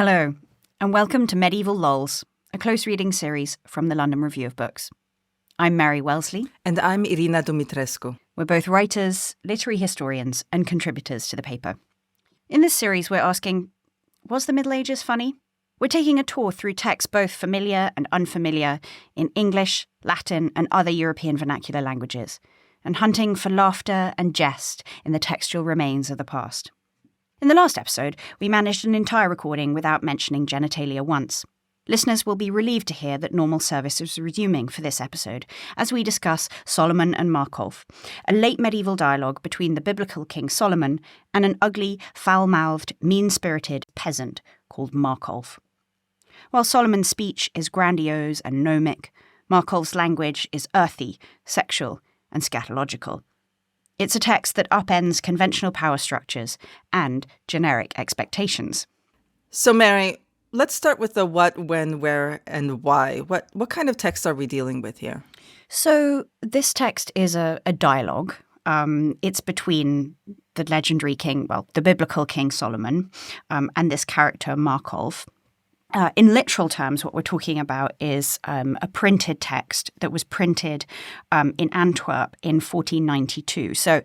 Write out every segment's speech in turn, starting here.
Hello, and welcome to Medieval Lols, a close reading series from the London Review of Books. I'm Mary Wellesley. And I'm Irina Dumitrescu. We're both writers, literary historians, and contributors to the paper. In this series, we're asking, was the Middle Ages funny? We're taking a tour through texts both familiar and unfamiliar in English, Latin, and other European vernacular languages, and hunting for laughter and jest in the textual remains of the past. In the last episode, we managed an entire recording without mentioning genitalia once. Listeners will be relieved to hear that normal service is resuming for this episode, as we discuss Solomon and Marcolf, a late medieval dialogue between the biblical King Solomon and an ugly, foul-mouthed, mean-spirited peasant called Marcolf. While Solomon's speech is grandiose and gnomic, Marcolf's language is earthy, sexual, and scatological. It's a text that upends conventional power structures and generic expectations. So, Mary, let's start with the what, when, where, and why. What kind of text are we dealing with here? So this text is a dialogue. It's between the legendary king, the biblical King Solomon, and this character Marcolf. In literal terms, what we're talking about is a printed text that was printed in Antwerp in 1492. So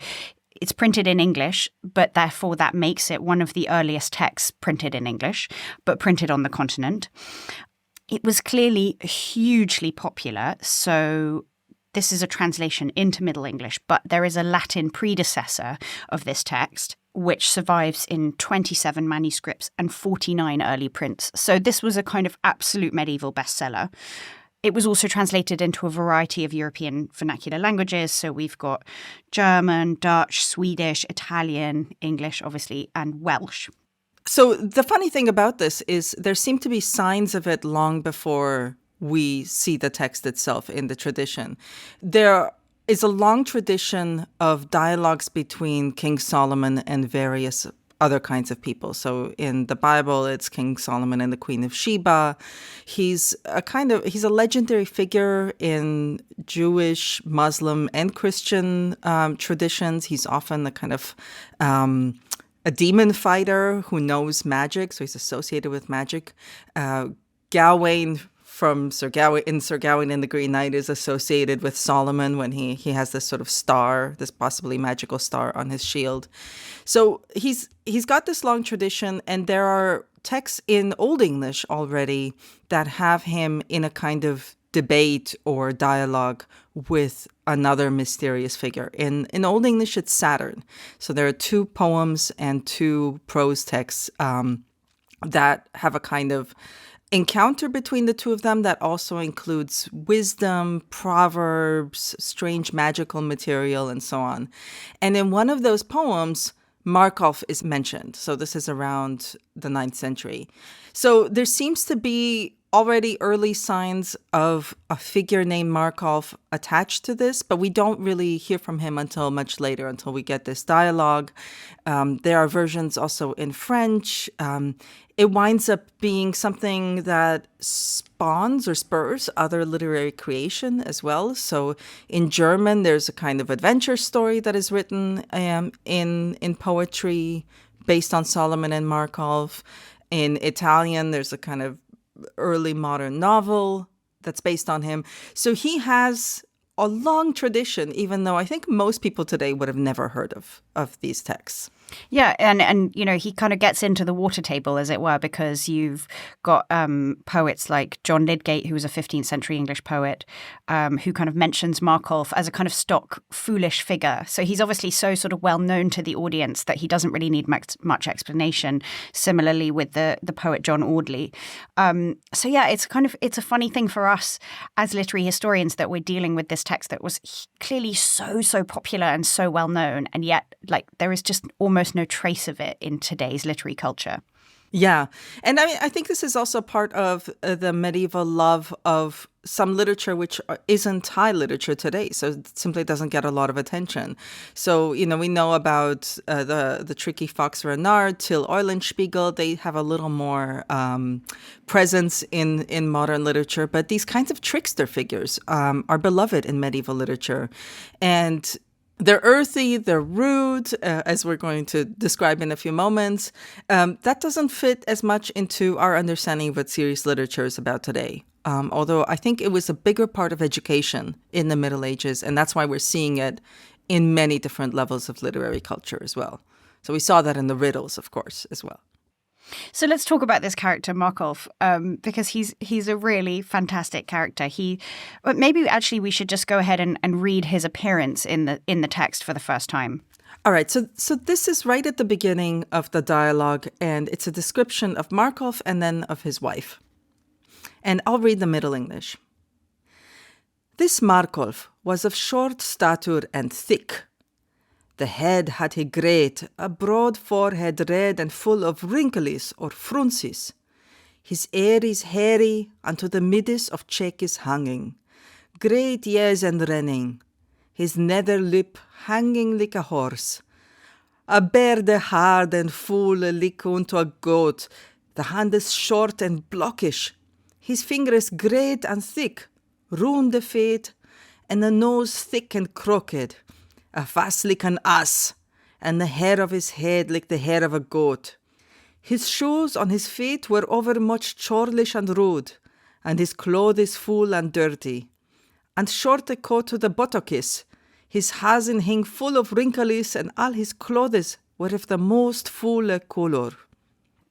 it's printed in English, but therefore that makes it one of the earliest texts printed in English, but printed on the continent. It was clearly hugely popular, so this is a translation into Middle English, but there is a Latin predecessor of this text, which survives in 27 manuscripts and 49 early prints. So this was a kind of absolute medieval bestseller. It was also translated into a variety of European vernacular languages. So we've got German, Dutch, Swedish, Italian, English, obviously, and Welsh. So the funny thing about this is there seem to be signs of it long before we see the text itself in the tradition. There is a long tradition of dialogues between King Solomon and various other kinds of people. So in the Bible, it's King Solomon and the Queen of Sheba. He's a legendary figure in Jewish, Muslim, and Christian traditions. He's often the kind of a demon fighter who knows magic, so he's associated with magic. Gawain from Sir Gawain and the Green Knight is associated with Solomon when he has this sort of star, this possibly magical star on his shield. So he's got this long tradition, and there are texts in Old English already that have him in a kind of debate or dialogue with another mysterious figure. In Old English, it's Saturn. So there are two poems and two prose texts that have a kind of encounter between the two of them that also includes wisdom, proverbs, strange magical material, and so on. And in one of those poems, Marcolf is mentioned. So this is around the 9th century. So there seems to be already early signs of a figure named Marcolf attached to this, but we don't really hear from him until much later, until we get this dialogue. There are versions also in French. It winds up being something that spawns or spurs other literary creation as well. So in German, there's a kind of adventure story that is written in poetry based on Solomon and Marcolf. In Italian, there's a kind of early modern novel that's based on him. So he has a long tradition, even though I think most people today would have never heard of these texts. Yeah, and you know, he kind of gets into the water table, as it were, because you've got poets like John Lydgate, who was a 15th century English poet, who kind of mentions Marcolf as a kind of stock foolish figure. So he's obviously so sort of well known to the audience that he doesn't really need much explanation. Similarly with the poet John Audley. So yeah, it's a funny thing for us as literary historians that we're dealing with this text that was clearly so popular and so well known, and yet like there is just almost no trace of it in today's literary culture. Yeah. And I think this is also part of the medieval love of some literature which isn't high literature today, so it simply doesn't get a lot of attention. So, we know about the tricky Fox Renard, Till Eulenspiegel. They have a little more presence in modern literature, but these kinds of trickster figures are beloved in medieval literature. And They're earthy, they're rude, as we're going to describe in a few moments. That doesn't fit as much into our understanding of what serious literature is about today. Although I think it was a bigger part of education in the Middle Ages, and that's why we're seeing it in many different levels of literary culture as well. So we saw that in the riddles, of course, as well. So let's talk about this character, Marcolf, because he's a really fantastic character. But maybe actually we should just go ahead and read his appearance in the text for the first time. All right, so this is right at the beginning of the dialogue, and it's a description of Marcolf and then of his wife. And I'll read the Middle English. This Marcolf was of short stature and thick. The head had he great, a broad forehead red and full of wrinkles or frunces. His ear is hairy, and to the middes of cheek is hanging. Great ears and running. His nether lip hanging like a horse. A beard hard and full like unto a goat. The hand is short and blockish. His fingers great and thick, round the feet, and the nose thick and crooked. A face like an ass, and the hair of his head like the hair of a goat. His shoes on his feet were overmuch churlish and rude, and his clothes full and dirty. And short a coat to the buttocks, his hazen hing full of wrinkles, and all his clothes were of the most full colour.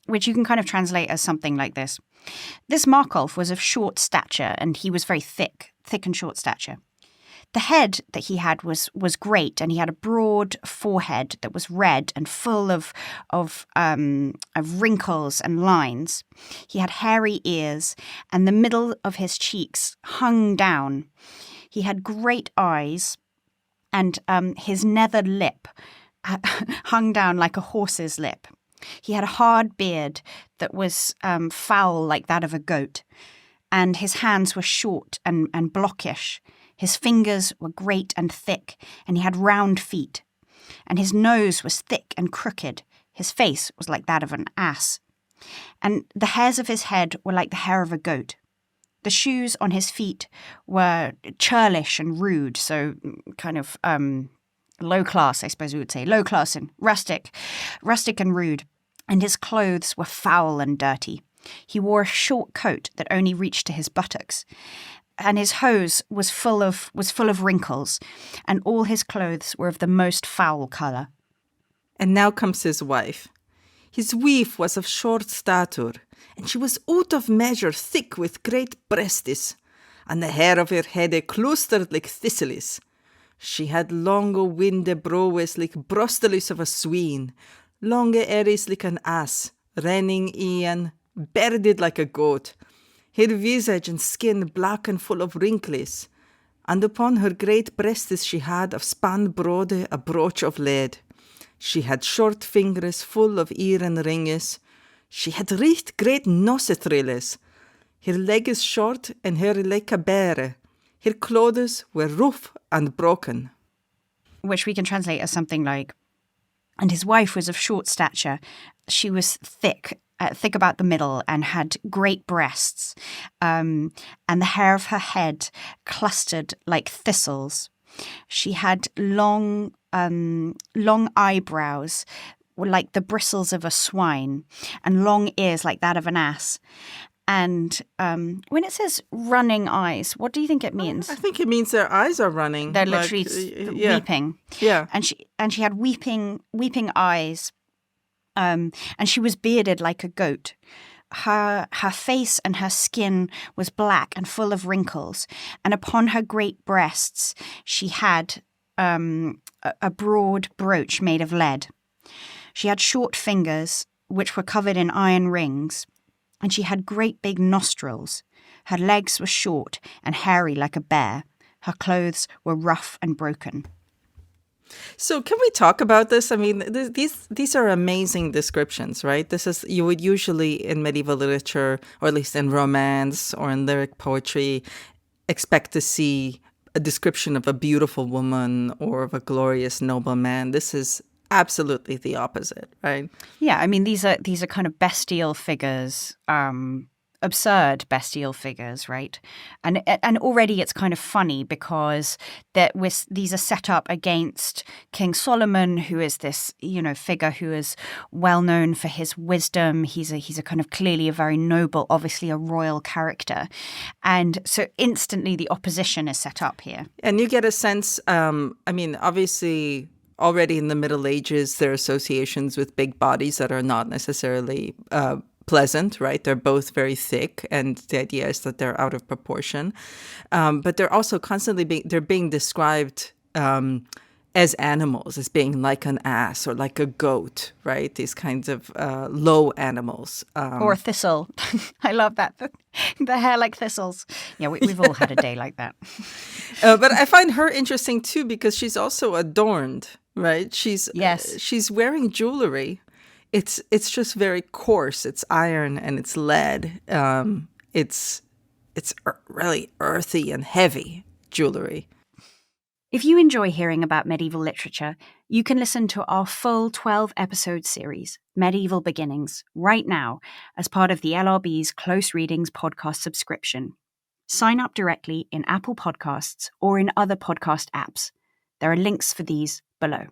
Which you can kind of translate as something like this. This Marcolf was of short stature, and he was very thick and short stature. The head that he had was great, and he had a broad forehead that was red and full of wrinkles and lines. He had hairy ears, and the middle of his cheeks hung down. He had great eyes, and his nether lip hung down like a horse's lip. He had a hard beard that was foul like that of a goat, and his hands were short and blockish. His fingers were great and thick, and he had round feet. And his nose was thick and crooked. His face was like that of an ass. And the hairs of his head were like the hair of a goat. The shoes on his feet were churlish and rude, so kind of low class, I suppose we would say. Low class and rustic and rude. And his clothes were foul and dirty. He wore a short coat that only reached to his buttocks. And his hose was full of wrinkles, and all his clothes were of the most foul colour. And now comes his wife. His wife was of short stature, and she was out of measure thick with great breastes, and the hair of her head clustered like thistles. She had long winde brows like brustles of a swine, long ears like an ass, running in, bearded like a goat. Her visage and skin black and full of wrinkles, and upon her great breasts she had of span broad a brooch of lead. She had short fingers full of ear and rings. She had right great nostrils. Her leg is short and her like a bear. Her clothes were rough and broken. Which we can translate as something like, and his wife was of short stature. She was thick about the middle, and had great breasts, and the hair of her head clustered like thistles. She had long eyebrows like the bristles of a swine, and long ears like that of an ass. And when it says running eyes, what do you think it means? I think it means their eyes are running. They're literally weeping. Yeah. And she had weeping eyes. And she was bearded like a goat. Her face and her skin was black and full of wrinkles, and upon her great breasts she had a broad brooch made of lead. She had short fingers, which were covered in iron rings, and she had great big nostrils. Her legs were short and hairy like a bear. Her clothes were rough and broken. So can we talk about this? I mean, these are amazing descriptions, right? This is, you would usually in medieval literature, or at least in romance or in lyric poetry, expect to see a description of a beautiful woman or of a glorious noble man. This is absolutely the opposite, right? Yeah, I mean, these are kind of bestial figures of absurd bestial figures, right? And already it's kind of funny because these are set up against King Solomon, who is this, figure who is well known for his wisdom. He's a kind of clearly a very noble, obviously a royal character. And so instantly the opposition is set up here. And you get a sense, obviously already in the Middle Ages, there are associations with big bodies that are not necessarily pleasant, right? They're both very thick, and the idea is that they're out of proportion. But they're also constantly being described as animals, as being like an ass or like a goat, right? These kinds of low animals. Or a thistle. I love that. The hair like thistles. Yeah, we've all had a day like that. But I find her interesting too because she's also adorned, right? She's wearing jewelry. It's just very coarse. It's iron and it's lead. It's really earthy and heavy jewelry. If you enjoy hearing about medieval literature, you can listen to our full 12-episode series, Medieval Beginnings, right now as part of the LRB's Close Readings podcast subscription. Sign up directly in Apple Podcasts or in other podcast apps. There are links for these below.